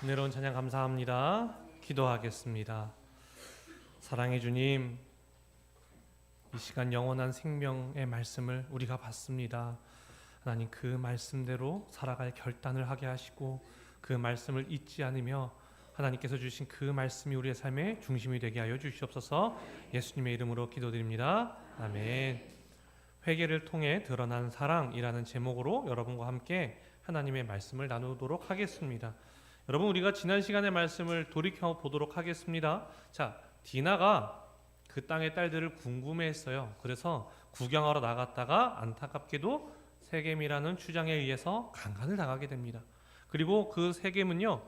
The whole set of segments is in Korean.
은혜로운 찬양 감사합니다. 기도하겠습니다. 사랑해 주님, 이 시간 영원한 생명의 말씀을 우리가 받습니다. 하나님, 그 말씀대로 살아갈 결단을 하게 하시고 그 말씀을 잊지 않으며 하나님께서 주신 그 말씀이 우리의 삶의 중심이 되게 하여 주시옵소서. 예수님의 이름으로 기도드립니다. 아멘. 회개를 통해 드러난 사랑이라는 제목으로 여러분과 함께 하나님의 말씀을 나누도록 하겠습니다. 여러분, 우리가 지난 시간의 말씀을 돌이켜 보도록 하겠습니다. 자, 디나가 그 땅의 딸들을 궁금해했어요. 그래서 구경하러 나갔다가 안타깝게도 세겜이라는 추장에 의해서 강간을 당하게 됩니다. 그리고 그 세겜은요,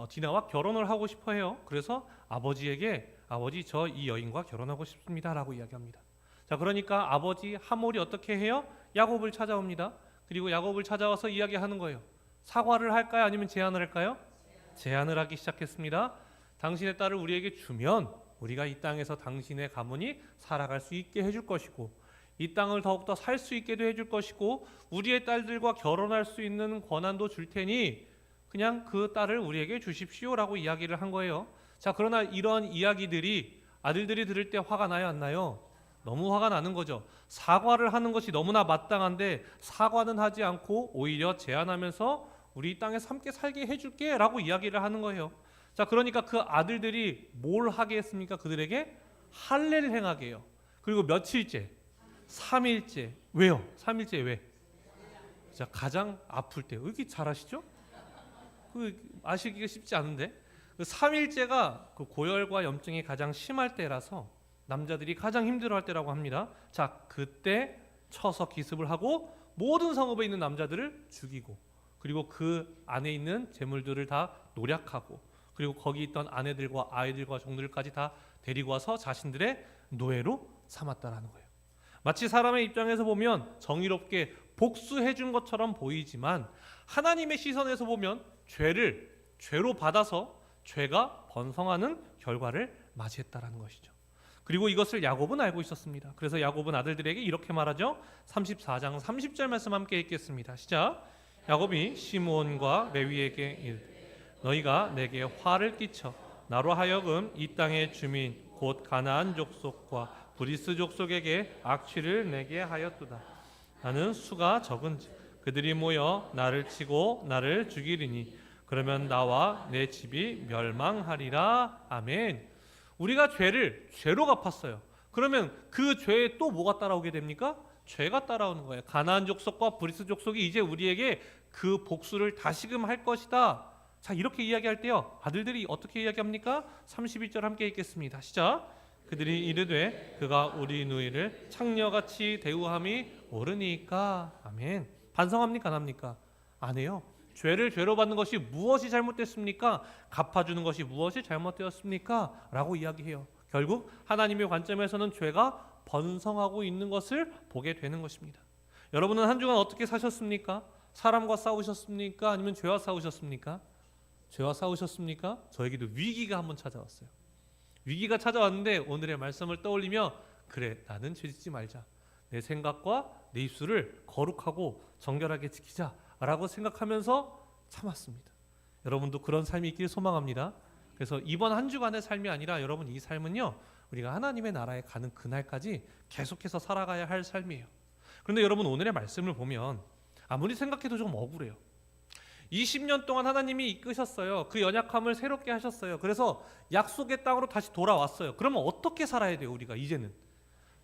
디나와 결혼을 하고 싶어해요. 그래서 아버지에게 아버지, 저 이 여인과 결혼하고 싶습니다라고 이야기합니다. 자, 그러니까 아버지 하몰이 어떻게 해요? 야곱을 찾아옵니다. 그리고 야곱을 찾아와서 이야기하는 거예요. 사과를 할까요? 아니면 제안을 할까요? 제안을 하기 시작했습니다. 당신의 딸을 우리에게 주면 우리가 이 땅에서 당신의 가문이 살아갈 수 있게 해줄 것이고 이 땅을 더욱더 살 수 있게도 해줄 것이고 우리의 딸들과 결혼할 수 있는 권한도 줄 테니 그냥 그 딸을 우리에게 주십시오라고 이야기를 한 거예요. 자, 그러나 이런 이야기들이 아들들이 들을 때 화가 나요, 안 나요? 너무 화가 나는 거죠. 사과를 하는 것이 너무나 마땅한데 사과는 하지 않고 오히려 제안하면서 우리 땅에서 함께 살게 해줄게 라고 이야기를 하는 거예요. 자, 그러니까 그 아들들이 뭘 하게 했습니까? 그들에게 할례를 행하게 해요. 그리고 며칠째? 3일째. 왜요? 3일째 왜? 자, 가장 아플 때. 왜 이렇게 잘하시죠? 아시기가 쉽지 않은데. 그 3일째가 그 고열과 염증이 가장 심할 때라서 남자들이 가장 힘들어할 때라고 합니다. 자, 그때 쳐서 기습을 하고 모든 성읍에 있는 남자들을 죽이고 그리고 그 안에 있는 재물들을 다 노략하고 그리고 거기 있던 아내들과 아이들과 종들까지 다 데리고 와서 자신들의 노예로 삼았다라는 거예요. 마치 사람의 입장에서 보면 정의롭게 복수해 준 것처럼 보이지만 하나님의 시선에서 보면 죄를 죄로 받아서 죄가 번성하는 결과를 맞이했다라는 것이죠. 그리고 이것을 야곱은 알고 있었습니다. 그래서 야곱은 아들들에게 이렇게 말하죠. 34장 30절 말씀 함께 읽겠습니다. 시작. 야곱이 시므온과 레위에게 이르되 너희가 내게 화를 끼쳐 나로 하여금 이 땅의 주민 곧 가나안 족속과 브리스 족속에게 악취를 내게 하였도다. 나는 수가 적은즉 그들이 모여 나를 치고 나를 죽이리니 그러면 나와 내 집이 멸망하리라. 아멘. 우리가 죄를 죄로 갚았어요. 그러면 그 죄에 또 뭐가 따라오게 됩니까? 죄가 따라오는 거예요. 가나안 족속과 브리스 족속이 이제 우리에게 그 복수를 다시금 할 것이다. 자, 이렇게 이야기할 때요, 아들들이 어떻게 이야기합니까? 31절 함께 읽겠습니다. 시작. 그들이 이르되 그가 우리 누이를 창녀같이 대우함이 옳으니까. 아멘. 반성합니까? 안 합니까? 안 해요. 죄를 죄로 받는 것이 무엇이 잘못됐습니까? 갚아주는 것이 무엇이 잘못되었습니까? 라고 이야기해요. 결국 하나님의 관점에서는 죄가 번성하고 있는 것을 보게 되는 것입니다. 여러분은 한 주간 어떻게 사셨습니까? 사람과 싸우셨습니까? 아니면 죄와 싸우셨습니까? 죄와 싸우셨습니까? 저에게도 위기가 한번 찾아왔어요. 위기가 찾아왔는데 오늘의 말씀을 떠올리며 그래, 나는 죄짓지 말자. 내 생각과 내 입술을 거룩하고 정결하게 지키자 라고 생각하면서 참았습니다. 여러분도 그런 삶이 있길 소망합니다. 그래서 이번 한 주간의 삶이 아니라 여러분, 이 삶은요, 우리가 하나님의 나라에 가는 그날까지 계속해서 살아가야 할 삶이에요. 그런데 여러분, 오늘의 말씀을 보면 아무리 생각해도 좀 억울해요. 20년 동안 하나님이 이끄셨어요. 그 연약함을 새롭게 하셨어요. 그래서 약속의 땅으로 다시 돌아왔어요. 그러면 어떻게 살아야 돼요? 우리가 이제는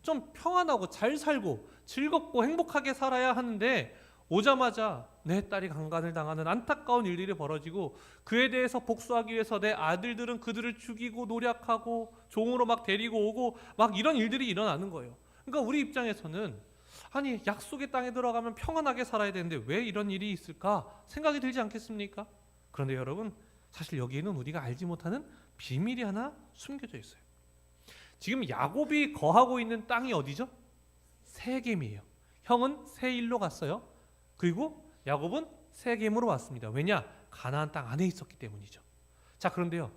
좀 평안하고 잘 살고 즐겁고 행복하게 살아야 하는데 오자마자 내 딸이 강간을 당하는 안타까운 일들이 벌어지고 그에 대해서 복수하기 위해서 내 아들들은 그들을 죽이고 노략하고 종으로 막 데리고 오고 막 이런 일들이 일어나는 거예요. 그러니까 우리 입장에서는 아니, 약속의 땅에 들어가면 평안하게 살아야 되는데 왜 이런 일이 있을까 생각이 들지 않겠습니까? 그런데 여러분, 사실 여기에는 우리가 알지 못하는 비밀이 하나 숨겨져 있어요. 지금 야곱이 거하고 있는 땅이 어디죠? 세겜이에요. 형은 세일로 갔어요. 그리고 야곱은 세겜으로 왔습니다. 왜냐? 가나안 땅 안에 있었기 때문이죠. 자, 그런데요,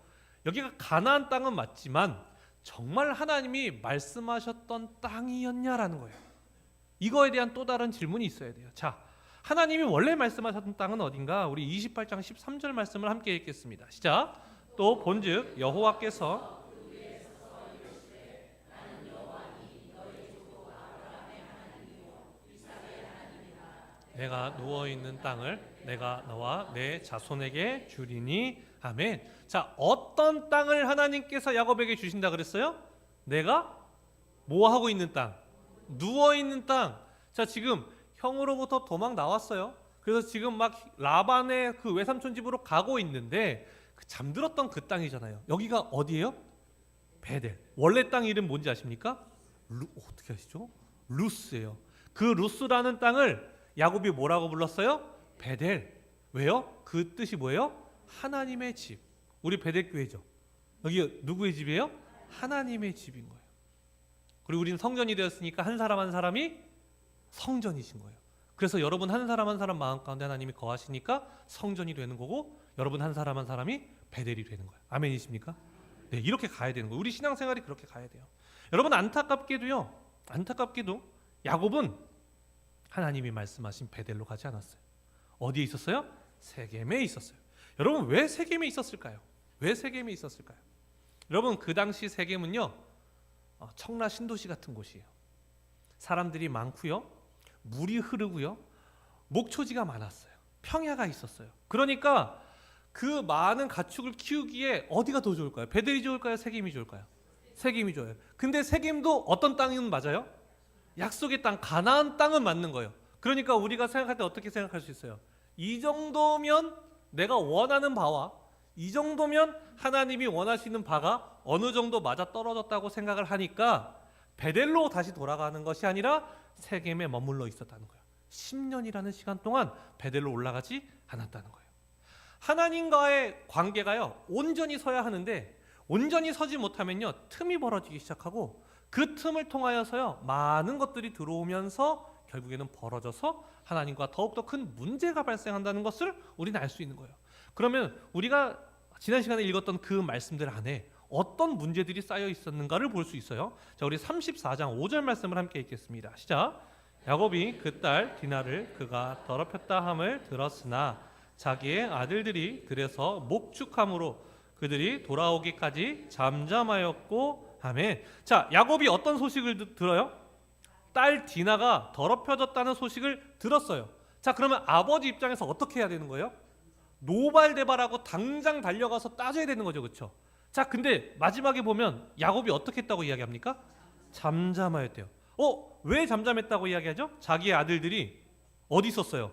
여기가 가나안 땅은 맞지만 정말 하나님이 말씀하셨던 땅이었냐라는 거예요. 이거에 대한 또 다른 질문이 있어야 돼요. 자, 하나님이 원래 말씀하셨던 땅은 어딘가? 우리 28장 13절 말씀을 함께 읽겠습니다. 시작. 또 본즉 여호와께서 내가 누워있는 땅을 내가 너와 내 자손에게 주리니. 아멘. 자, 어떤 땅을 하나님께서 야곱에게 주신다 그랬어요? 내가 뭐 하고 있는 땅? 누워있는 땅. 자, 지금 형으로부터 도망 나왔어요. 그래서 지금 막 라반의 그 외삼촌 집으로 가고 있는데 잠들었던 그 땅이잖아요. 여기가 어디예요? 베델. 원래 땅 이름 뭔지 아십니까? 어떻게 아시죠? 루스예요. 그 루스라는 땅을 야곱이 뭐라고 불렀어요? 베델. 왜요? 그 뜻이 뭐예요? 하나님의 집. 우리 베델 교회죠. 여기 누구의 집이에요? 하나님의 집인 거예요. 그리고 우리는 성전이 되었으니까 한 사람 한 사람이 성전이신 거예요. 그래서 여러분 한 사람 한 사람 마음 가운데 하나님이 거하시니까 성전이 되는 거고, 여러분 한 사람 한 사람이 베델이 되는 거예요. 아멘이십니까? 네, 이렇게 가야 되는 거예요. 우리 신앙생활이 그렇게 가야 돼요. 여러분, 안타깝게도 야곱은 하나님이 말씀하신 베델로 가지 않았어요. 어디에 있었어요? 세겜에 있었어요. 여러분, 왜 세겜에 있었을까요? 왜 세겜에 있었을까요? 여러분, 그 당시 세겜은요, 청라 신도시 같은 곳이에요. 사람들이 많고요, 물이 흐르고요, 목초지가 많았어요. 평야가 있었어요. 그러니까 그 많은 가축을 키우기에 어디가 더 좋을까요? 베델이 좋을까요? 세겜이 좋을까요? 세겜이 좋아요. 근데 세겜도 어떤 땅은 맞아요? 약속의 땅, 가나안 땅은 맞는 거예요. 그러니까 우리가 생각할 때 어떻게 생각할 수 있어요? 이 정도면 내가 원하는 바와 이 정도면 하나님이 원하시는 바가 어느 정도 맞아 떨어졌다고 생각을 하니까 베델로 다시 돌아가는 것이 아니라 세겜에 머물러 있었다는 거예요. 10년이라는 시간 동안 베델로 올라가지 않았다는 거예요. 하나님과의 관계가요, 온전히 서야 하는데 온전히 서지 못하면요, 틈이 벌어지기 시작하고 그 틈을 통하여서요, 많은 것들이 들어오면서 결국에는 벌어져서 하나님과 더욱더 큰 문제가 발생한다는 것을 우리는 알 수 있는 거예요. 그러면 우리가 지난 시간에 읽었던 그 말씀들 안에 어떤 문제들이 쌓여 있었는가를 볼 수 있어요. 자, 우리 34장 5절 말씀을 함께 읽겠습니다. 시작. 야곱이 그 딸 디나를 그가 더럽혔다 함을 들었으나 자기의 아들들이 들에서 목축함으로 그들이 돌아오기까지 잠잠하였고. 아멘. 자, 야곱이 어떤 소식을 들어요? 딸 디나가 더럽혀졌다는 소식을 들었어요. 자, 그러면 아버지 입장에서 어떻게 해야 되는 거예요? 노발대발하고 당장 달려가서 따져야 되는 거죠, 그렇죠? 자, 근데 마지막에 보면 야곱이 어떻게 했다고 이야기합니까? 잠잠하였대요. 왜 잠잠했다고 이야기하죠? 자기의 아들들이 어디 있었어요?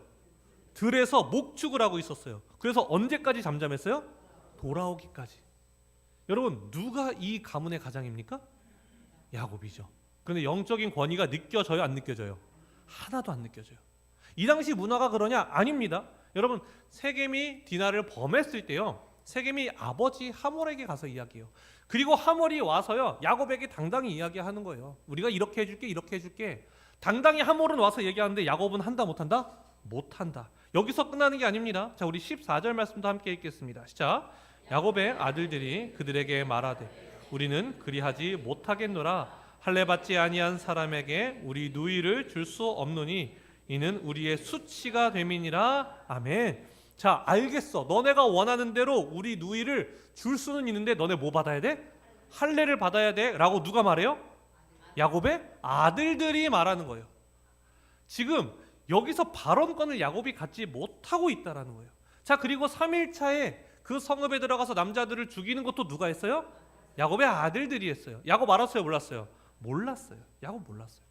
들에서 목축을 하고 있었어요. 그래서 언제까지 잠잠했어요? 돌아오기까지. 여러분, 누가 이 가문의 가장입니까? 야곱이죠. 그런데 영적인 권위가 느껴져요, 안 느껴져요? 하나도 안 느껴져요. 이 당시 문화가 그러냐? 아닙니다. 여러분, 세겜이 디나를 범했을 때요, 세겜이 아버지 하몰에게 가서 이야기해요. 그리고 하몰이 와서요, 야곱에게 당당히 이야기하는 거예요. 우리가 이렇게 해줄게, 이렇게 해줄게. 당당히 하몰은 와서 얘기하는데 야곱은 한다, 못한다? 못한다. 여기서 끝나는 게 아닙니다. 자, 우리 14절 말씀도 함께 읽겠습니다. 시작. 야곱의 아들들이 그들에게 말하되 우리는 그리하지 못하겠노라. 할례 받지 아니한 사람에게 우리 누이를 줄 수 없노니 이는 우리의 수치가 됨이니라. 아멘. 자, 알겠어. 너네가 원하는 대로 우리 누이를 줄 수는 있는데 너네 뭐 받아야 돼? 할례를 받아야 돼 라고 누가 말해요? 야곱의 아들들이 말하는 거예요. 지금 여기서 발언권을 야곱이 갖지 못하고 있다라는 거예요. 자, 그리고 3일차에 그 성읍에 들어가서 남자들을 죽이는 것도 누가 했어요? 야곱의 아들들이 했어요. 야곱 알았어요, 몰랐어요? 몰랐어요. 야곱 몰랐어요.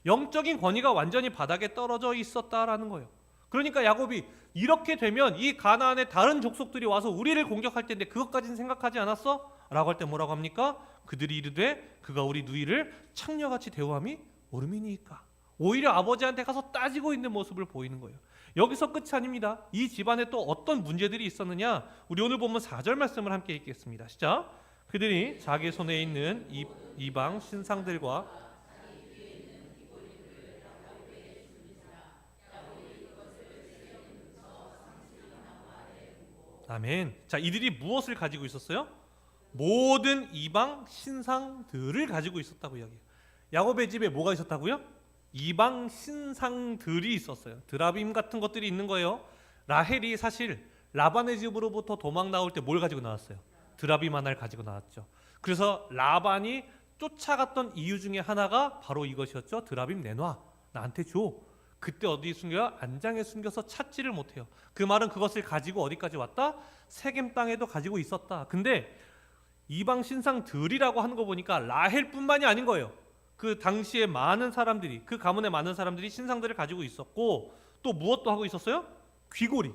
영적인 권위가 완전히 바닥에 떨어져 있었다라는 거예요. 그러니까 야곱이 이렇게 되면 이 가나안의 다른 족속들이 와서 우리를 공격할 텐데 그것까지는 생각하지 않았어? 라고 할 때 뭐라고 합니까? 그들이 이르되 그가 우리 누이를 창녀같이 대우함이 옳음이니까. 오히려 아버지한테 가서 따지고 있는 모습을 보이는 거예요. 여기서 끝이 아닙니다. 이 집안에 또 어떤 문제들이 있었느냐? 우리 오늘 본문 4절 말씀을 함께 읽겠습니다. 시작. 그들이 자기 손에 있는 이방 신상들과 아멘. 자, 이들이 무엇을 가지고 있었어요? 모든 이방 신상들을 가지고 있었다고 이야기해요. 야곱의 집에 뭐가 있었다고요? 이방 신상들이 있었어요. 드라빔 같은 것들이 있는 거예요. 라헬이 사실 라반의 집으로부터 도망 나올 때 뭘 가지고 나왔어요? 드라빔 하나를 가지고 나왔죠. 그래서 라반이 쫓아갔던 이유 중에 하나가 바로 이것이었죠. 드라빔 내놔, 나한테 줘. 그때 어디 숨겨요? 안장에 숨겨서 찾지를 못해요. 그 말은 그것을 가지고 어디까지 왔다? 세겜 땅에도 가지고 있었다. 근데 이방 신상들이라고 하는 거 보니까 라헬뿐만이 아닌 거예요. 그 당시에 많은 사람들이, 그 가문의 많은 사람들이 신상들을 가지고 있었고, 또 무엇도 하고 있었어요? 귀고리.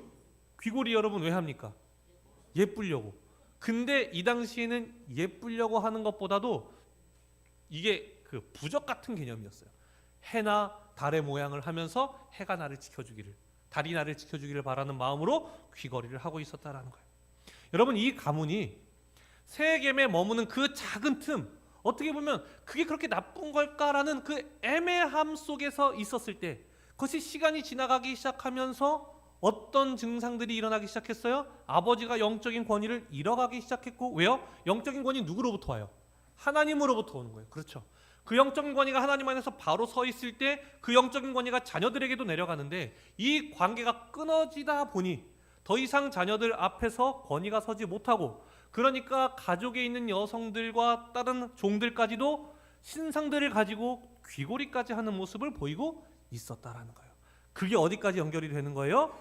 귀고리 여러분 왜 합니까? 예쁘려고. 근데 이 당시에는 예쁘려고 하는 것보다도 이게 그 부적 같은 개념이었어요. 해나 달의 모양을 하면서 해가 나를 지켜주기를, 달이 나를 지켜주기를 바라는 마음으로 귀걸이를 하고 있었다라는 거예요. 여러분, 이 가문이 세겜에 머무는 그 작은 틈, 어떻게 보면 그게 그렇게 나쁜 걸까라는 그 애매함 속에서 있었을 때, 그것이 시간이 지나가기 시작하면서 어떤 증상들이 일어나기 시작했어요? 아버지가 영적인 권위를 잃어가기 시작했고, 왜요? 영적인 권위 누구로부터 와요? 하나님으로부터 오는 거예요. 그렇죠. 그 영적인 권위가 하나님 안에서 바로 서 있을 때 그 영적인 권위가 자녀들에게도 내려가는데, 이 관계가 끊어지다 보니 더 이상 자녀들 앞에서 권위가 서지 못하고, 그러니까 가족에 있는 여성들과 다른 종들까지도 신상들을 가지고 귀고리까지 하는 모습을 보이고 있었다라는 거예요. 그게 어디까지 연결이 되는 거예요?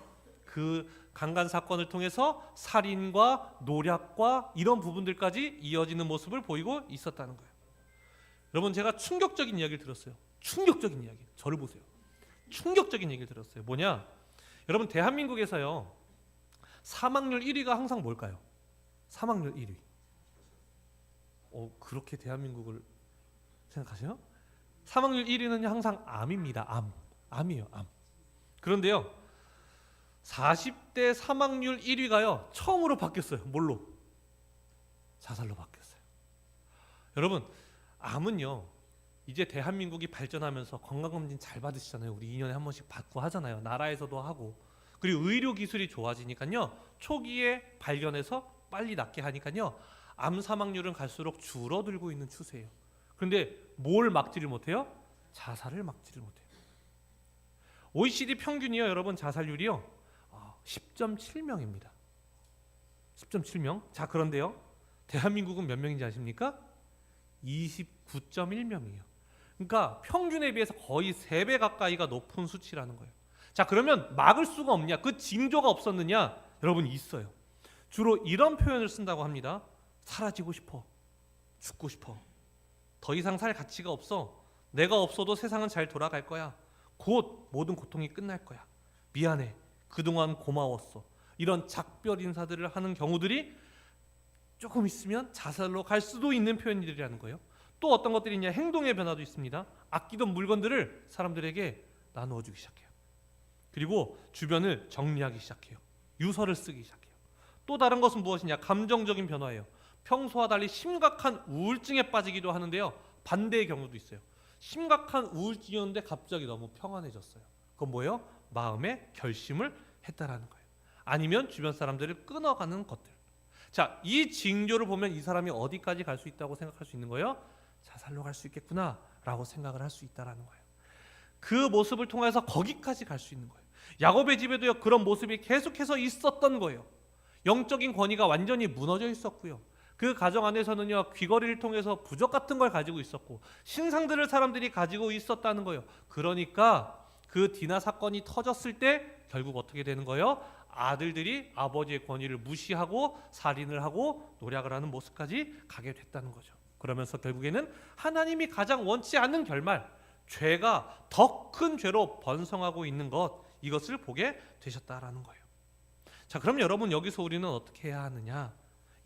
그 강간 사건을 통해서 살인과 노략과 이런 부분들까지 이어지는 모습을 보이고 있었다는 거예요. 여러분, 제가 충격적인 이야기를 들었어요. 충격적인 이야기. 저를 보세요. 충격적인 얘기를 들었어요. 뭐냐? 여러분, 대한민국에서요, 사망률 1위가 항상 뭘까요? 사망률 1위. 그렇게 대한민국을 생각하세요? 사망률 1위는 항상 암입니다. 암이에요. 암. 그런데요, 40대 사망률 1위가요 처음으로 바뀌었어요. 뭘로? 자살로 바뀌었어요. 여러분, 암은요, 이제 대한민국이 발전하면서 건강검진 잘 받으시잖아요. 우리 2년에 한 번씩 받고 하잖아요. 나라에서도 하고. 그리고 의료 기술이 좋아지니까요, 초기에 발견해서 빨리 낫게 하니까요, 암 사망률은 갈수록 줄어들고 있는 추세예요. 그런데 뭘 막지를 못해요? 자살을 막지를 못해요. OECD 평균이요, 여러분, 자살률이요 10.7명입니다. 10.7명. 자, 그런데요, 대한민국은 몇 명인지 아십니까? 29.1명이에요. 그러니까 평균에 비해서 거의 3배 가까이가 높은 수치라는 거예요. 자, 그러면 막을 수가 없냐? 그 징조가 없었느냐? 여러분, 있어요. 주로 이런 표현을 쓴다고 합니다. 사라지고 싶어. 죽고 싶어. 더 이상 살 가치가 없어. 내가 없어도 세상은 잘 돌아갈 거야. 곧 모든 고통이 끝날 거야. 미안해. 그동안 고마웠어. 이런 작별 인사들을 하는 경우들이 조금 있으면 자살로 갈 수도 있는 표현들이라는 거예요. 또 어떤 것들이 있냐? 행동의 변화도 있습니다. 아끼던 물건들을 사람들에게 나누어 주기 시작해요. 그리고 주변을 정리하기 시작해요. 유서를 쓰기 시작해요. 또 다른 것은 무엇이냐? 감정적인 변화예요. 평소와 달리 심각한 우울증에 빠지기도 하는데요, 반대의 경우도 있어요. 심각한 우울증이었는데 갑자기 너무 평안해졌어요. 그건 뭐예요? 마음의 결심을 했다라는 거예요. 아니면 주변 사람들을 끊어가는 것들. 자, 이 징조를 보면 이 사람이 어디까지 갈 수 있다고 생각할 수 있는 거예요? 자살로 갈 수 있겠구나 라고 생각을 할 수 있다라는 거예요. 그 모습을 통해서 거기까지 갈 수 있는 거예요. 야곱의 집에도요, 그런 모습이 계속해서 있었던 거예요. 영적인 권위가 완전히 무너져 있었고요, 그 가정 안에서는요, 귀걸이를 통해서 부적 같은 걸 가지고 있었고, 신상들을 사람들이 가지고 있었다는 거예요. 그러니까 그 디나 사건이 터졌을 때 결국 어떻게 되는 거예요? 아들들이 아버지의 권위를 무시하고 살인을 하고 노략을 하는 모습까지 가게 됐다는 거죠. 그러면서 결국에는 하나님이 가장 원치 않는 결말, 죄가 더 큰 죄로 번성하고 있는 것, 이것을 보게 되셨다라는 거예요. 자, 그럼 여러분, 여기서 우리는 어떻게 해야 하느냐?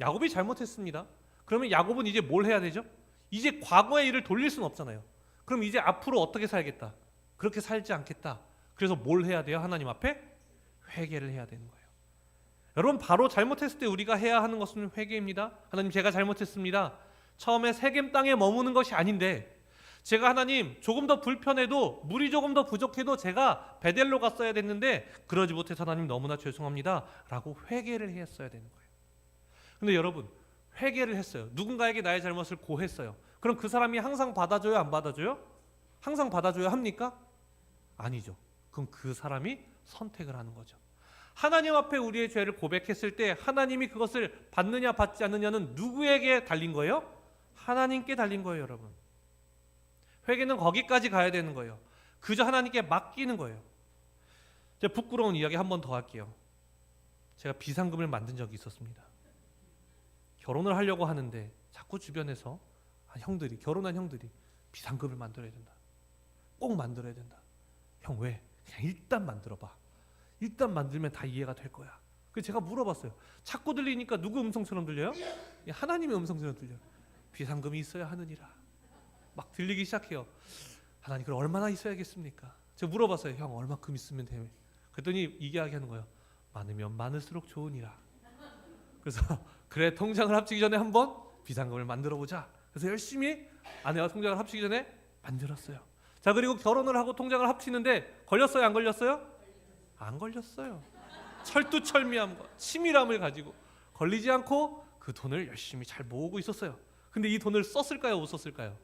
야곱이 잘못했습니다. 그러면 야곱은 이제 뭘 해야 되죠? 이제 과거의 일을 돌릴 수는 없잖아요. 그럼 이제 앞으로 어떻게 살겠다? 그렇게 살지 않겠다. 그래서 뭘 해야 돼요? 하나님 앞에 회개를 해야 되는 거예요. 여러분, 바로 잘못했을 때 우리가 해야 하는 것은 회개입니다. 하나님, 제가 잘못했습니다. 처음에 세겜 땅에 머무는 것이 아닌데, 제가 하나님 조금 더 불편해도, 물이 조금 더 부족해도 제가 베델로 갔어야 됐는데 그러지 못해서 하나님 너무나 죄송합니다 라고 회개를 했어야 되는 거예요. 근데 여러분, 회개를 했어요. 누군가에게 나의 잘못을 고했어요. 그럼 그 사람이 항상 받아줘요, 안 받아줘요? 항상 받아줘야 합니까? 아니죠. 그럼 그 사람이 선택을 하는 거죠. 하나님 앞에 우리의 죄를 고백했을 때 하나님이 그것을 받느냐 받지 않느냐는 누구에게 달린 거예요? 하나님께 달린 거예요, 여러분. 회개는 거기까지 가야 되는 거예요. 그저 하나님께 맡기는 거예요. 제가 부끄러운 이야기 한 번 더 할게요. 제가 비상금을 만든 적이 있었습니다. 결혼을 하려고 하는데 자꾸 주변에서 형들이, 결혼한 형들이 비상금을 만들어야 된다. 꼭 만들어야 된다. 형 왜? 그냥 일단 만들어봐. 일단 만들면 다 이해가 될 거야. 그래서 제가 물어봤어요. 자꾸 들리니까 누구 음성처럼 들려요? 하나님의 음성처럼 들려요. 비상금이 있어야 하느니라. 막 들리기 시작해요. 하나님 그럼 얼마나 있어야겠습니까? 제가 물어봤어요. 형 얼마큼 있으면 돼? 그랬더니 이야기하는 거예요. 많으면 많을수록 좋으니라. 그래서 그래 통장을 합치기 전에 한번 비상금을 만들어 보자. 그래서 열심히 아내와 통장을 합치기 전에 만들었어요. 자, 그리고 결혼을 하고 통장을 합치는데 걸렸어요, 안 걸렸어요? 안 걸렸어요. 철두철미함과 치밀함을 가지고 걸리지 않고 그 돈을 열심히 잘 모으고 있었어요. 근데 이 돈을 썼을까요, 못 썼을까요?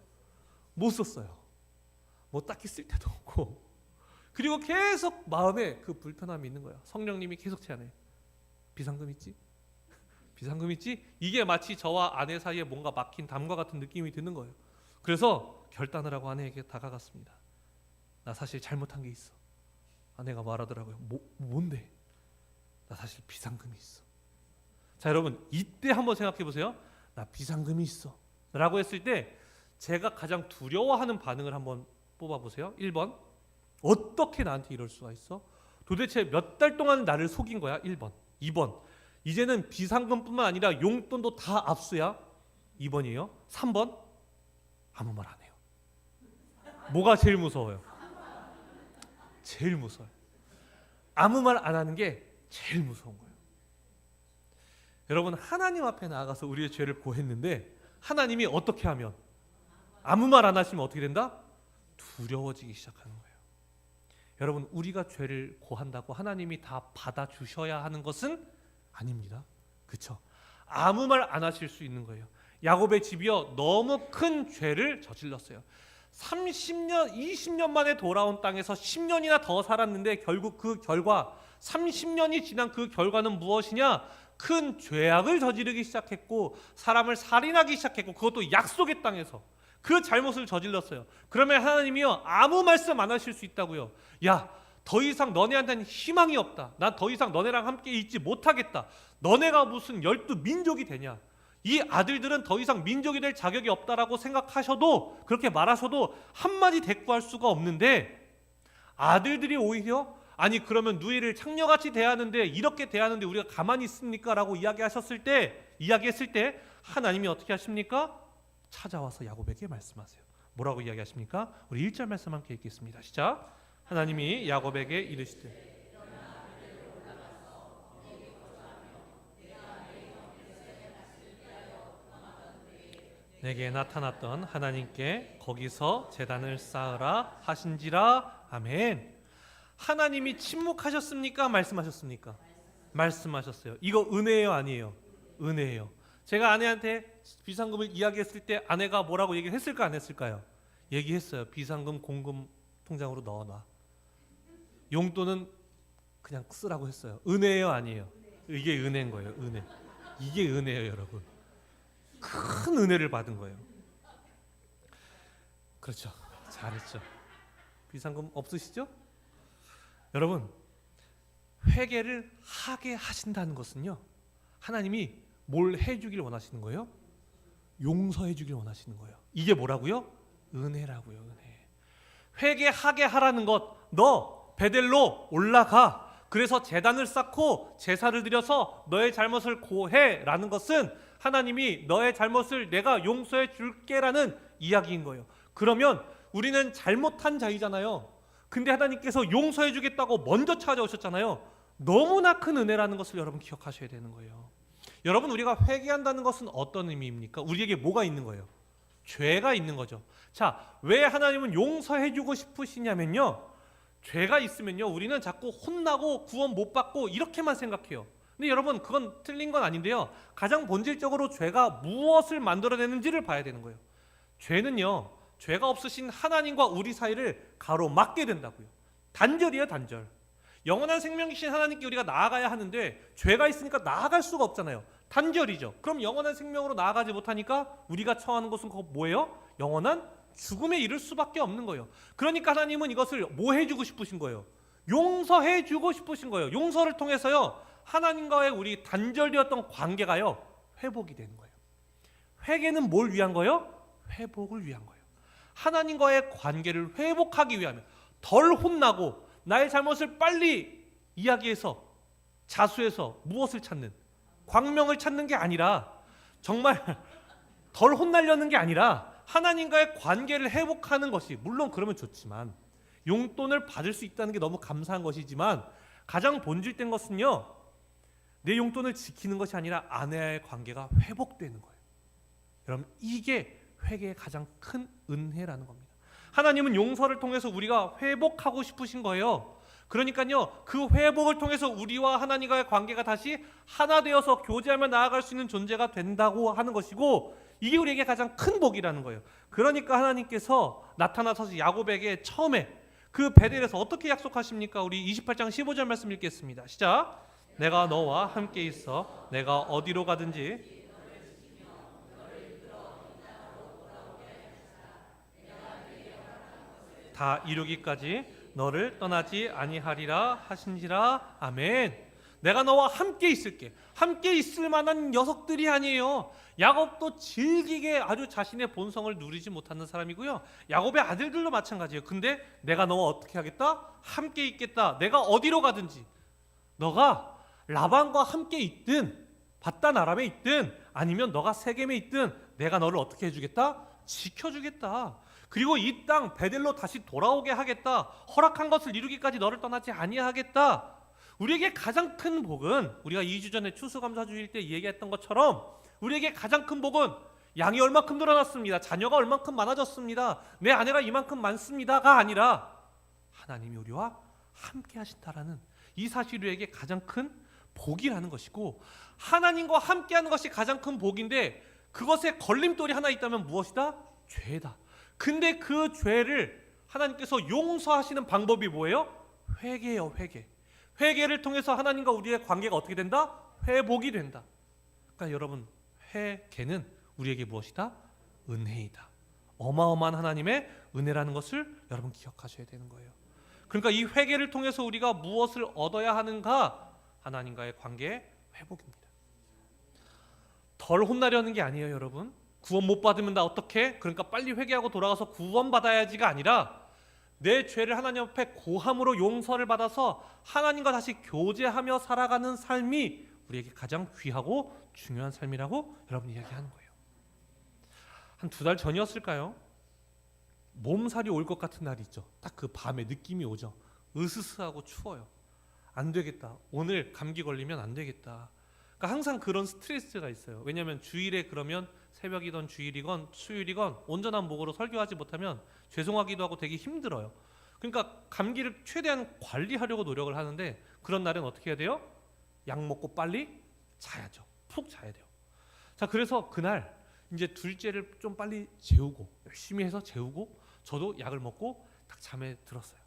못 썼어요. 뭐 딱히 쓸 데도 없고. 그리고 계속 마음에 그 불편함이 있는 거예요. 성령님이 계속 제안해. 비상금 있지? 비상금 있지? 이게 마치 저와 아내 사이에 뭔가 막힌 담과 같은 느낌이 드는 거예요. 그래서 결단을 하고 아내에게 다가갔습니다. 나 사실 잘못한 게 있어. 아내가 말하더라고요. 뭔데? 나 사실 비상금이 있어. 자, 여러분 이때 한번 생각해 보세요. 나 비상금이 있어 라고 했을 때 제가 가장 두려워하는 반응을 한번 뽑아보세요. 1번, 어떻게 나한테 이럴 수가 있어? 도대체 몇 달 동안 나를 속인 거야? 1번. 2번, 이제는 비상금뿐만 아니라 용돈도 다 압수야? 2번이에요. 3번, 아무 말 안 해요. 뭐가 제일 무서워요? 제일 무서워요. 아무 말 안 하는 게 제일 무서운 거예요. 여러분 하나님 앞에 나아가서 우리의 죄를 고했는데 하나님이 어떻게 하면, 아무 말 안 하시면 어떻게 된다? 두려워지기 시작하는 거예요. 여러분 우리가 죄를 고한다고 하나님이 다 받아주셔야 하는 것은 아닙니다. 그렇죠? 아무 말 안 하실 수 있는 거예요. 야곱의 집이요 너무 큰 죄를 저질렀어요. 30년, 20년 만에 돌아온 땅에서 10년이나 더 살았는데 결국 그 결과, 30년이 지난 그 결과는 무엇이냐? 큰 죄악을 저지르기 시작했고 사람을 살인하기 시작했고 그것도 약속의 땅에서 그 잘못을 저질렀어요. 그러면 하나님이요 아무 말씀 안 하실 수 있다고요. 야, 더 이상 너네한테는 희망이 없다. 난 더 이상 너네랑 함께 있지 못하겠다. 너네가 무슨 12민족이 되냐? 이 아들들은 더 이상 민족이 될 자격이 없다라고 생각하셔도, 그렇게 말하셔도 한마디 대꾸할 수가 없는데 아들들이 오히려 아니 그러면 누이를 창녀같이 대하는데, 이렇게 대하는데 우리가 가만히 있습니까? 라고 이야기했을 때 하나님이 어떻게 하십니까? 찾아와서 야곱에게 말씀하세요. 뭐라고 이야기하십니까? 우리 1절 말씀 함께 읽겠습니다. 시작. 하나님이 야곱에게 이르시되 내게 나타났던 하나님께 거기서 제단을 쌓으라 하신지라. 아멘. 하나님이 침묵하셨습니까? 말씀하셨습니까? 말씀하셨어요. 이거 은혜예요, 아니에요? 은혜예요. 제가 아내한테 비상금을 이야기했을 때 아내가 뭐라고 얘기했을까, 안 했을까요? 얘기했어요. 비상금 공금 통장으로 넣어놔. 용돈은 그냥 쓰라고 했어요. 은혜예요, 아니에요? 이게 은혜인 거예요. 은혜. 이게 은혜예요, 여러분. 큰 은혜를 받은 거예요. 그렇죠. 잘했죠. 비상금 없으시죠? 여러분, 회개를 하게 하신다는 것은요, 하나님이 뭘 해주길 원하시는 거예요? 용서해 주길 원하시는 거예요. 이게 뭐라고요? 은혜라고요. 은혜. 회개하게 하라는 것. 너 베델로 올라가. 그래서 제단을 쌓고 제사를 드려서 너의 잘못을 고해라는 것은 하나님이 너의 잘못을 내가 용서해 줄게라는 이야기인 거예요. 그러면 우리는 잘못한 자이잖아요. 근데 하나님께서 용서해 주겠다고 먼저 찾아오셨잖아요. 너무나 큰 은혜라는 것을 여러분 기억하셔야 되는 거예요. 여러분, 우리가 회개한다는 것은 어떤 의미입니까? 우리에게 뭐가 있는 거예요? 죄가 있는 거죠. 자, 왜 하나님은 용서해 주고 싶으시냐면요, 죄가 있으면요 우리는 자꾸 혼나고 구원 못 받고 이렇게만 생각해요. 근데 여러분, 그건 틀린 건 아닌데요, 가장 본질적으로 죄가 무엇을 만들어내는지를 봐야 되는 거예요. 죄는요 죄가 없으신 하나님과 우리 사이를 가로막게 된다고요. 단절이에요, 단절. 영원한 생명이신 하나님께 우리가 나아가야 하는데 죄가 있으니까 나아갈 수가 없잖아요. 단절이죠. 그럼 영원한 생명으로 나아가지 못하니까 우리가 처하는 것은 뭐예요? 영원한 죽음에 이를 수밖에 없는 거예요. 그러니까 하나님은 이것을 뭐 해주고 싶으신 거예요? 용서해주고 싶으신 거예요. 용서를 통해서요, 하나님과의 우리 단절되었던 관계가요, 회복이 되는 거예요. 회개는 뭘 위한 거예요? 회복을 위한 거예요. 하나님과의 관계를 회복하기 위하면, 덜 혼나고 나의 잘못을 빨리 이야기해서 자수해서 무엇을 찾는, 광명을 찾는 게 아니라, 정말 덜 혼나려는 게 아니라 하나님과의 관계를 회복하는 것이, 물론 그러면 좋지만 용돈을 받을 수 있다는 게 너무 감사한 것이지만 가장 본질된 것은요, 내 용돈을 지키는 것이 아니라 아내와의 관계가 회복되는 거예요. 여러분, 이게 회개의 가장 큰 은혜라는 겁니다. 하나님은 용서를 통해서 우리가 회복하고 싶으신 거예요. 그러니까요, 그 회복을 통해서 우리와 하나님과의 관계가 다시 하나 되어서 교제하며 나아갈 수 있는 존재가 된다고 하는 것이고, 이게 우리에게 가장 큰 복이라는 거예요. 그러니까 하나님께서 나타나셔서 야곱에게 처음에 그 베델에서 어떻게 약속하십니까? 우리 28장 15절 말씀 읽겠습니다. 시작. 내가 너와 함께 있어 내가 어디로 가든지 다 이루기까지 너를 떠나지 아니하리라 하신지라. 아멘. 내가 너와 함께 있을게. 함께 있을 만한 녀석들이 아니에요. 야곱도 질기게 아주 자신의 본성을 누리지 못하는 사람이고요, 야곱의 아들들도 마찬가지예요. 근데 내가 너와 어떻게 하겠다? 함께 있겠다. 내가 어디로 가든지, 너가 라반과 함께 있든 바단 아람에 있든 아니면 너가 세겜에 있든 내가 너를 어떻게 해주겠다? 지켜주겠다. 그리고 이 땅 베델로 다시 돌아오게 하겠다. 허락한 것을 이루기까지 너를 떠나지 아니하겠다. 우리에게 가장 큰 복은, 우리가 2주 전에 추수감사주일 때 얘기했던 것처럼 우리에게 가장 큰 복은 양이 얼마큼 늘어났습니다, 자녀가 얼마큼 많아졌습니다, 내 아내가 이만큼 많습니다가 아니라 하나님이 우리와 함께 하신다라는 이 사실이 우리에게 가장 큰 복이라는 것이고, 하나님과 함께하는 것이 가장 큰 복인데 그것에 걸림돌이 하나 있다면 무엇이다? 죄다. 근데 그 죄를 하나님께서 용서하시는 방법이 뭐예요? 회개예요, 회개. 회개를 통해서 하나님과 우리의 관계가 어떻게 된다? 회복이 된다. 그러니까 여러분, 회개는 우리에게 무엇이다? 은혜이다. 어마어마한 하나님의 은혜라는 것을 여러분 기억하셔야 되는 거예요. 그러니까 이 회개를 통해서 우리가 무엇을 얻어야 하는가? 하나님과의 관계의 회복입니다. 덜 혼나려는 게 아니에요, 여러분. 구원 못 받으면 나 어떡해? 그러니까 빨리 회개하고 돌아가서 구원 받아야지가 아니라 내 죄를 하나님 앞에 고함으로 용서를 받아서 하나님과 다시 교제하며 살아가는 삶이 우리에게 가장 귀하고 중요한 삶이라고 여러분이 이야기하는 거예요. 한 2달 전이었을까요? 몸살이 올 것 같은 날이 있죠. 딱 그 밤에 느낌이 오죠. 으스스하고 추워요. 안 되겠다. 오늘 감기 걸리면 안 되겠다. 그러니까 항상 그런 스트레스가 있어요. 왜냐하면 주일에 그러면 새벽이건 주일이건 수요일이건 온전한 목으로 설교하지 못하면 죄송하기도 하고 되게 힘들어요. 그러니까 감기를 최대한 관리하려고 노력을 하는데 그런 날은 어떻게 해야 돼요? 약 먹고 빨리 자야죠. 푹 자야 돼요. 자, 그래서 그날 이제 둘째를 좀 빨리 재우고 열심히 해서 재우고 저도 약을 먹고 딱 잠에 들었어요.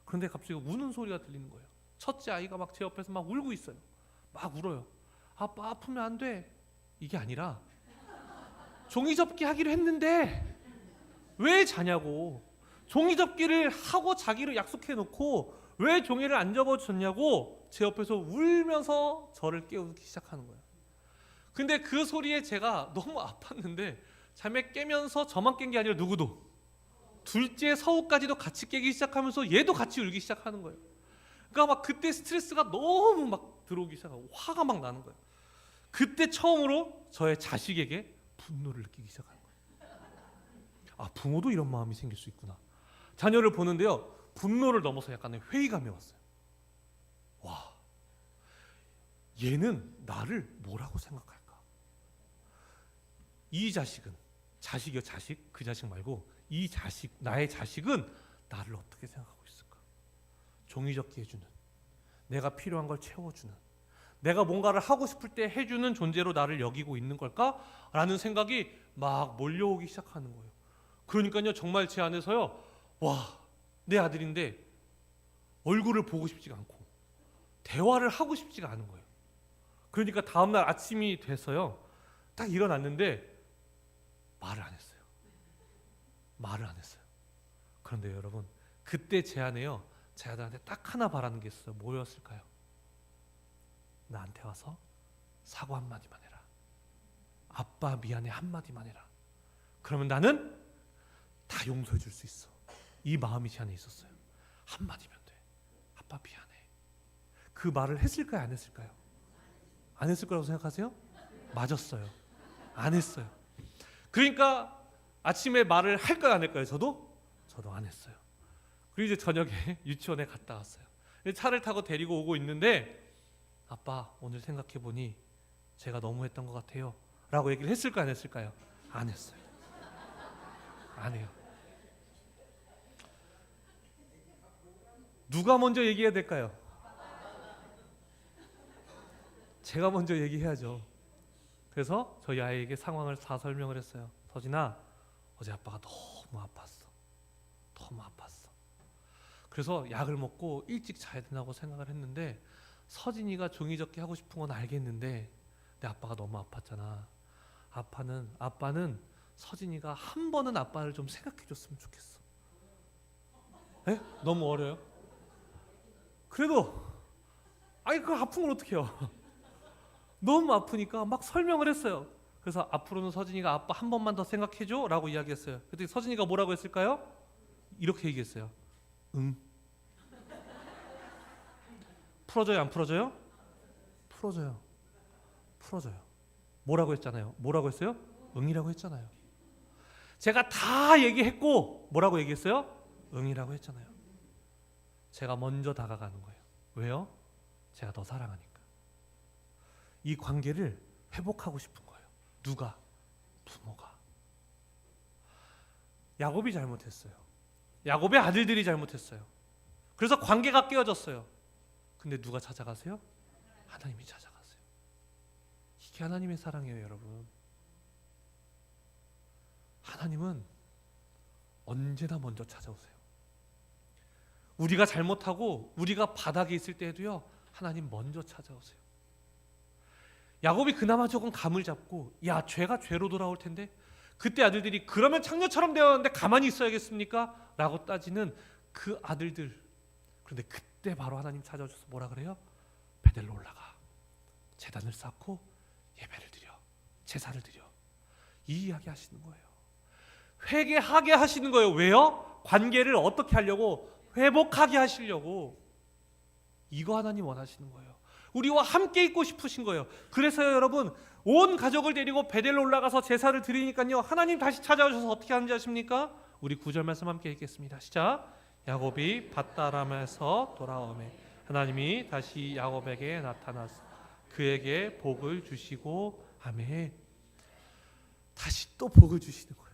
그런데 갑자기 우는 소리가 들리는 거예요. 첫째 아이가 막 제 옆에서 막 울고 있어요. 막 울어요. 아빠 아프면 안 돼. 이게 아니라 종이접기 하기로 했는데 왜 자냐고. 종이접기를 하고 자기로 약속해 놓고 왜 종이를 안 접어줬냐고 제 옆에서 울면서 저를 깨우기 시작하는 거예요. 근데 그 소리에 제가 너무 아팠는데 잠에 깨면서 저만 깬 게 아니라 누구도, 둘째 서우까지도 같이 깨기 시작하면서 얘도 같이 울기 시작하는 거예요. 그러니까 막 그때 스트레스가 너무 막 들어오기 시작하고 화가 막 나는 거예요. 그때 처음으로 저의 자식에게 분노를 느끼기 시작하는 거예요. 아, 부모도 이런 마음이 생길 수 있구나. 자녀를 보는데요, 분노를 넘어서 약간의 회의감이 왔어요. 와, 얘는 나를 뭐라고 생각할까? 이 자식은, 자식이요 자식, 그 자식 말고 이 자식, 나의 자식은 나를 어떻게 생각하고 있을까? 종이접기 해주는, 내가 필요한 걸 채워주는, 내가 뭔가를 하고 싶을 때 해주는 존재로 나를 여기고 있는 걸까? 라는 생각이 막 몰려오기 시작하는 거예요. 그러니까요, 정말 제 안에서요, 와, 내 아들인데 얼굴을 보고 싶지가 않고 대화를 하고 싶지가 않은 거예요. 그러니까 다음날 아침이 돼서요, 딱 일어났는데 말을 안 했어요. 말을 안 했어요. 그런데 여러분, 그때 제 안에요, 제 아들한테 딱 하나 바라는 게 있어요. 뭐였을까요? 나한테 와서 사과 한마디만 해라. 아빠 미안해 한마디만 해라. 그러면 나는 다 용서해 줄 수 있어. 이 마음이 제 안에 있었어요. 한마디면 돼. 아빠 미안해. 그 말을 했을까요? 안 했을까요? 안 했을 거라고 생각하세요? 맞았어요. 안 했어요. 그러니까 아침에 말을 할까요? 안 할까요? 저도 안 했어요. 그리고 이제 저녁에 유치원에 갔다 왔어요. 차를 타고 데리고 오고 있는데 아빠 오늘 생각해보니 제가 너무 했던 것 같아요 라고 얘기를 했을까요? 안 했을까요? 안 했어요. 안 해요. 누가 먼저 얘기해야 될까요? 제가 먼저 얘기해야죠. 그래서 저희 아이에게 상황을 다 설명을 했어요. 서진아, 어제 아빠가 너무 아팠어. 너무 아팠어. 그래서 약을 먹고 일찍 자야 된다고 생각을 했는데 서진이가 종이접기 하고 싶은 건 알겠는데 내 아빠가 너무 아팠잖아. 아빠는 서진이가 한 번은 아빠를 좀 생각해 줬으면 좋겠어. 에? 너무 어려요? 그래도 아니 그 아픈 걸 어떻게 해요? 너무 아프니까 막 설명을 했어요. 그래서 앞으로는 서진이가 아빠 한 번만 더 생각해줘 라고 이야기했어요. 그랬더니 서진이가 뭐라고 했을까요? 이렇게 얘기했어요. 응. 풀어줘요 안 풀어줘요? 풀어줘요. 뭐라고 했잖아요? 뭐라고 했어요? 응이라고 했잖아요. 제가 다 얘기했고 뭐라고 얘기했어요? 응이라고 했잖아요. 제가 먼저 다가가는 거예요. 왜요? 제가 더 사랑하니까. 이 관계를 회복하고 싶은 거예요. 누가? 부모가. 야곱이 잘못했어요. 야곱의 아들들이 잘못했어요. 그래서 관계가 깨어졌어요. 근데 누가 찾아가세요? 하나님이 찾아가세요. 이게 하나님의 사랑이에요, 여러분. 하나님은 언제나 먼저 찾아오세요. 우리가 잘못하고 우리가 바닥에 있을 때에도요, 하나님 먼저 찾아오세요. 야곱이 그나마 조금 감을 잡고 야, 죄가 죄로 돌아올 텐데 그때 아들들이 그러면 창녀처럼 되었는데 가만히 있어야겠습니까? 라고 따지는 그 아들들. 그런데 그때 바로 하나님 찾아오셔서 뭐라 그래요? 베델로 올라가 제단을 쌓고 예배를 드려, 제사를 드려. 이 이야기 하시는 거예요. 회개하게 하시는 거예요. 왜요? 관계를 어떻게 하려고? 회복하게 하시려고. 이거 하나님 원하시는 거예요. 우리와 함께 있고 싶으신 거예요. 그래서요, 여러분, 온 가족을 데리고 베델로 올라가서 제사를 드리니까요, 하나님 다시 찾아오셔서 어떻게 하는지 아십니까? 우리 9절 말씀 함께 읽겠습니다. 시작. 야곱이 밧다람에서 돌아오매 하나님이 다시 야곱에게 나타나서 그에게 복을 주시고 아멘. 다시 또 복을 주시는 거예요.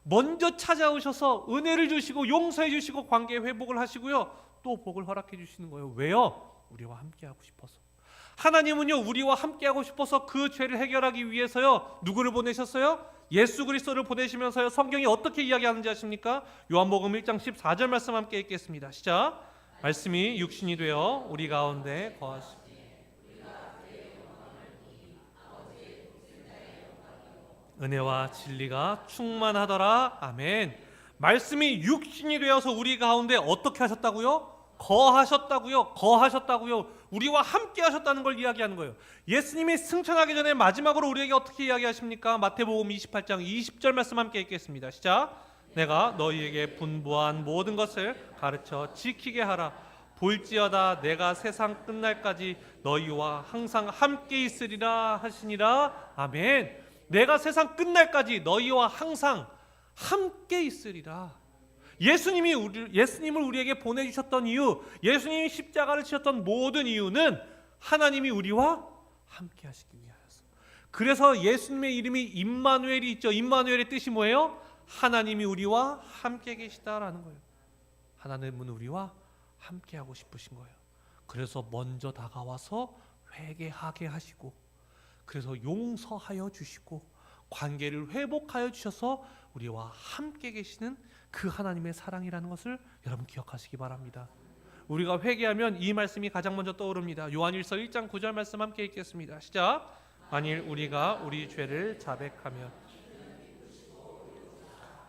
먼저 찾아오셔서 은혜를 주시고 용서해 주시고 관계 회복을 하시고요, 또 복을 허락해 주시는 거예요. 왜요? 우리와 함께하고 싶어서. 하나님은요, 우리와 함께하고 싶어서 그 죄를 해결하기 위해서요, 누구를 보내셨어요? 예수 그리스도를 보내시면서요, 성경이 어떻게 이야기하는지 아십니까? 요한복음 1장 14절 말씀 함께 읽겠습니다. 시작. 말씀이 육신이 되어 우리 가운데 거하시고 은혜와 진리가 충만하더라. 아멘. 말씀이 육신이 되어서 우리 가운데 어떻게 하셨다고요? 거하셨다고요. 우리와 함께 하셨다는 걸 이야기하는 거예요. 예수님이 승천하기 전에 마지막으로 우리에게 어떻게 이야기하십니까? 마태복음 28장 20절 말씀 함께 읽겠습니다. 시작. 내가 너희에게 분부한 모든 것을 가르쳐 지키게 하라. 볼지어다 내가 세상 끝날까지 너희와 항상 함께 있으리라 하시니라. 아멘. 내가 세상 끝날까지 너희와 항상 함께 있으리라. 예수님을 우리에게 보내주셨던 이유, 예수님이 십자가를 지셨던 모든 이유는 하나님이 우리와 함께 하시기 위하여서. 그래서 예수님의 이름이 임마누엘이 있죠. 임마누엘의 뜻이 뭐예요? 하나님이 우리와 함께 계시다라는 거예요. 하나님은 우리와 함께 하고 싶으신 거예요. 그래서 먼저 다가와서 회개하게 하시고, 그래서 용서하여 주시고 관계를 회복하여 주셔서 우리와 함께 계시는 그 하나님의 사랑이라는 것을 여러분 기억하시기 바랍니다. 우리가 회개하면 이 말씀이 가장 먼저 떠오릅니다. 요한일서 1장 9절 말씀 함께 읽겠습니다. 시작. 만일 우리가 우리 죄를 자백하며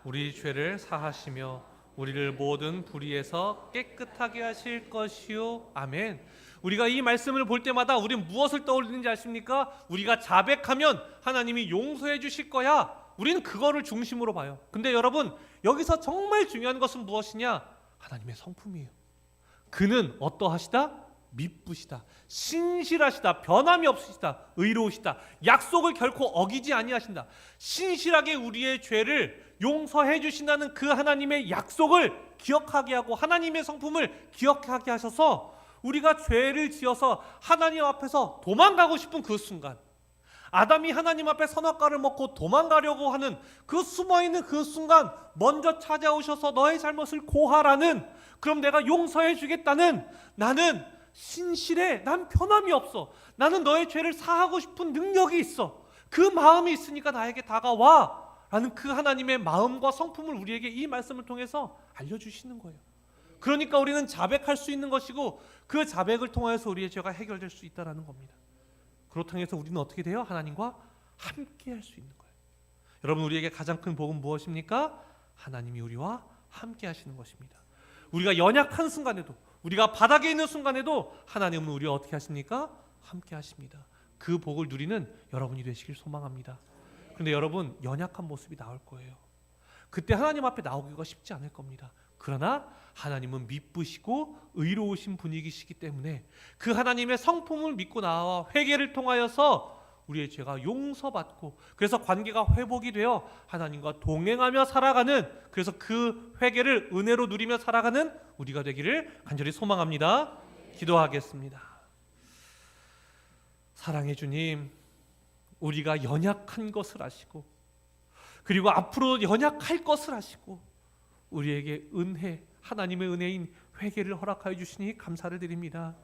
우리 죄를 사하시며 우리를 모든 불의에서 깨끗하게 하실 것이요. 아멘. 우리가 이 말씀을 볼 때마다 우리는 무엇을 떠올리는지 아십니까? 우리가 자백하면 하나님이 용서해 주실 거야. 우리는 그거를 중심으로 봐요. 근데 여러분, 여기서 정말 중요한 것은 무엇이냐? 하나님의 성품이에요. 그는 어떠하시다? 미쁘시다, 신실하시다, 변함이 없으시다, 의로우시다, 약속을 결코 어기지 아니하신다. 신실하게 우리의 죄를 용서해 주신다는 그 하나님의 약속을 기억하게 하고 하나님의 성품을 기억하게 하셔서 우리가 죄를 지어서 하나님 앞에서 도망가고 싶은 그 순간, 아담이 하나님 앞에 선악과를 먹고 도망가려고 하는 그 숨어있는 그 순간 먼저 찾아오셔서 너의 잘못을 고하라는, 그럼 내가 용서해 주겠다는, 나는 신실해, 난 변함이 없어, 나는 너의 죄를 사하고 싶은 능력이 있어, 그 마음이 있으니까 나에게 다가와 라는 그 하나님의 마음과 성품을 우리에게 이 말씀을 통해서 알려주시는 거예요. 그러니까 우리는 자백할 수 있는 것이고 그 자백을 통해서 우리의 죄가 해결될 수 있다는 겁니다. 그렇다고 해서 우리는 어떻게 돼요? 하나님과 함께 할 수 있는 거예요. 여러분, 우리에게 가장 큰 복은 무엇입니까? 하나님이 우리와 함께 하시는 것입니다. 우리가 연약한 순간에도, 우리가 바닥에 있는 순간에도 하나님은 우리와 어떻게 하십니까? 함께 하십니다. 그 복을 누리는 여러분이 되시길 소망합니다. 그런데 여러분, 연약한 모습이 나올 거예요. 그때 하나님 앞에 나오기가 쉽지 않을 겁니다. 그러나 하나님은 미쁘시고 의로우신 분이시기 때문에 그 하나님의 성품을 믿고 나와 회개를 통하여서 우리의 죄가 용서받고, 그래서 관계가 회복이 되어 하나님과 동행하며 살아가는, 그래서 그 회개를 은혜로 누리며 살아가는 우리가 되기를 간절히 소망합니다. 기도하겠습니다. 사랑해 주님, 우리가 연약한 것을 아시고 그리고 앞으로 연약할 것을 아시고 우리에게 은혜, 하나님의 은혜인 회개를 허락하여 주시니 감사를 드립니다.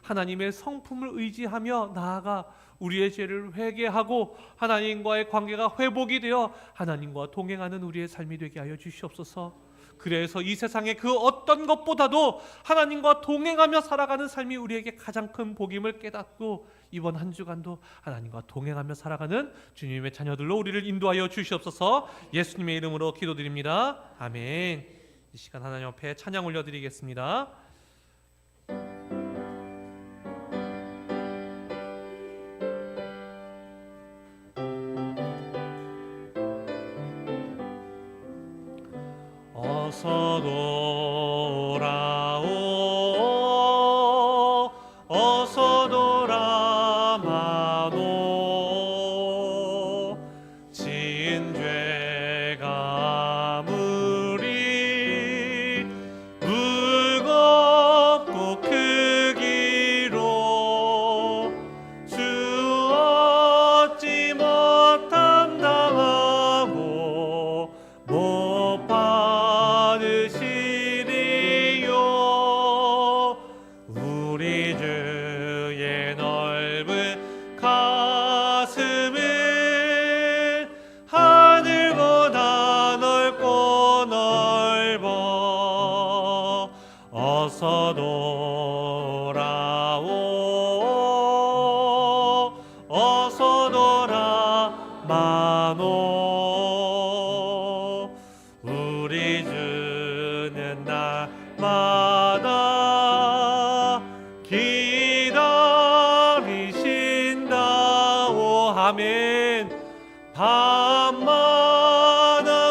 하나님의 성품을 의지하며 나아가 우리의 죄를 회개하고 하나님과의 관계가 회복이 되어 하나님과 동행하는 우리의 삶이 되게 하여 주시옵소서. 그래서 이 세상의 그 어떤 것보다도 하나님과 동행하며 살아가는 삶이 우리에게 가장 큰 복임을 깨닫고 이번 한 주간도 하나님과 동행하며 살아가는 주님의 자녀들로 우리를 인도하여 주시옵소서. 예수님의 이름으로 기도드립니다. 아멘. 이 시간 하나님 앞에 찬양 올려드리겠습니다. 어서 돌아오, 어서 돌아마노. 지은 죄가 아무리 무겁고 크기로 주 얻지 못한 당하고 못 받으시리요. 우리 주의 넓은 가슴은 하늘보다 넓고 넓어. 어서 돌아오, 어서 돌아마노. 우리 주는 날마다 기다리신다오. 아멘. 밤마다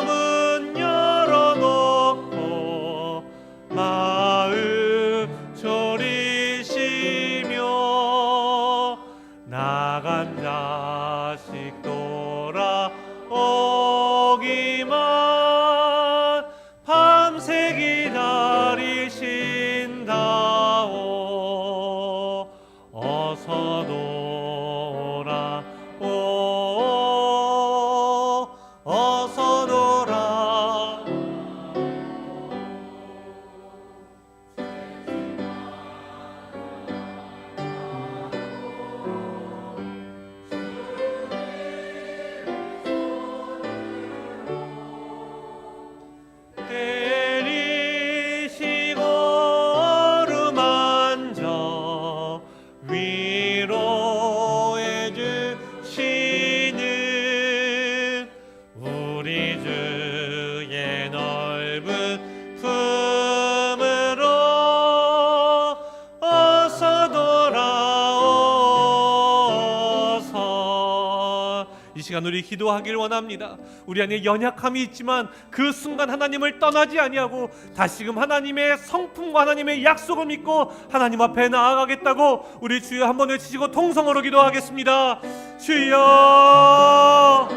문 열어놓고 마음 졸이시며 나간 자식 돌아오기만 밤새 기다리신다오. 어서 돌아오, 이 시간 우리 기도하길 원합니다. 우리 안에 연약함이 있지만 그 순간 하나님을 떠나지 아니하고 다시금 하나님의 성품과 하나님의 약속을 믿고 하나님 앞에 나아가겠다고 우리 주여 한번 외치시고 통성으로 기도하겠습니다. 주여,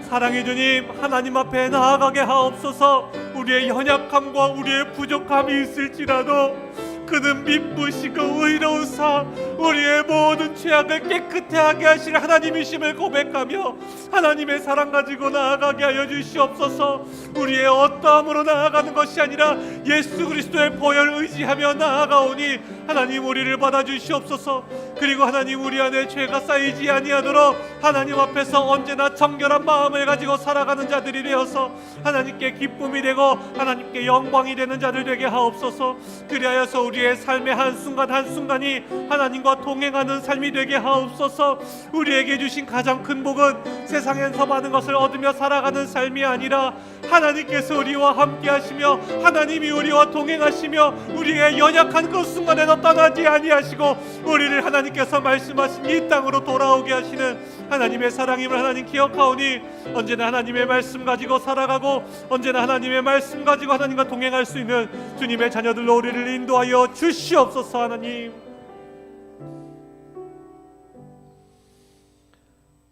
사랑의 주님, 하나님 앞에 나아가게 하옵소서. 우리의 연약함과 우리의 부족함이 있을지라도 그는 미쁘시고 의로우사 우리의 모든 죄악을 깨끗게 하게 하실 하나님이심을 고백하며 하나님의 사랑 가지고 나아가게 하여 주시옵소서. 우리의 어떠함으로 나아가는 것이 아니라 예수 그리스도의 보혈을 의지하며 나아가오니 하나님 우리를 받아주시옵소서. 그리고 하나님 우리 안에 죄가 쌓이지 아니하도록 하나님 앞에서 언제나 정결한 마음을 가지고 살아가는 자들이 되어서 하나님께 기쁨이 되고 하나님께 영광이 되는 자들 되게 하옵소서. 그리하여서 우리의 삶의 한순간 한순간이 하나님과 동행하는 삶이 되게 하옵소서. 우리에게 주신 가장 큰 복은 세상에서 많은 것을 얻으며 살아가는 삶이 아니라 하나님께서 우리와 함께 하시며 하나님이 우리와 동행하시며 우리의 연약한 그 순간에도 떠나지 아니하시고 우리를 하나님께서 말씀하신 이 땅으로 돌아오게 하시는 하나님의 사랑임을 하나님 기억하오니 언제나 하나님의 말씀 가지고 살아가고 언제나 하나님의 말씀 가지고 하나님과 동행할 수 있는 주님의 자녀들로 우리를 인도하여 주시옵소서. 하나님,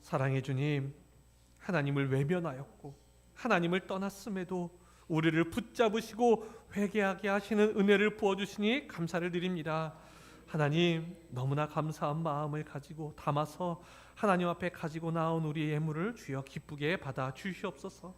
사랑의 주님, 하나님을 외면하였고 하나님을 떠났음에도 우리를 붙잡으시고 회개하게 하시는 은혜를 부어주시니 감사를 드립니다. 하나님, 너무나 감사한 마음을 가지고 담아서 하나님 앞에 가지고 나온 우리의 예물을 주여 기쁘게 받아 주시옵소서.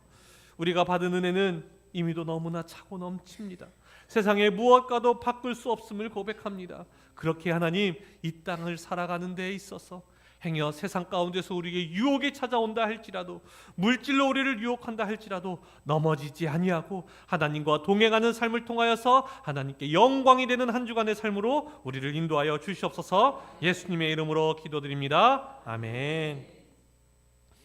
우리가 받은 은혜는 이미도 너무나 차고 넘칩니다. 세상에 무엇과도 바꿀 수 없음을 고백합니다. 그렇게 하나님, 이 땅을 살아가는 데 있어서 행여 세상 가운데서 우리에게 유혹이 찾아온다 할지라도 물질로 우리를 유혹한다 할지라도 넘어지지 아니하고 하나님과 동행하는 삶을 통하여서 하나님께 영광이 되는 한 주간의 삶으로 우리를 인도하여 주시옵소서. 예수님의 이름으로 기도드립니다. 아멘.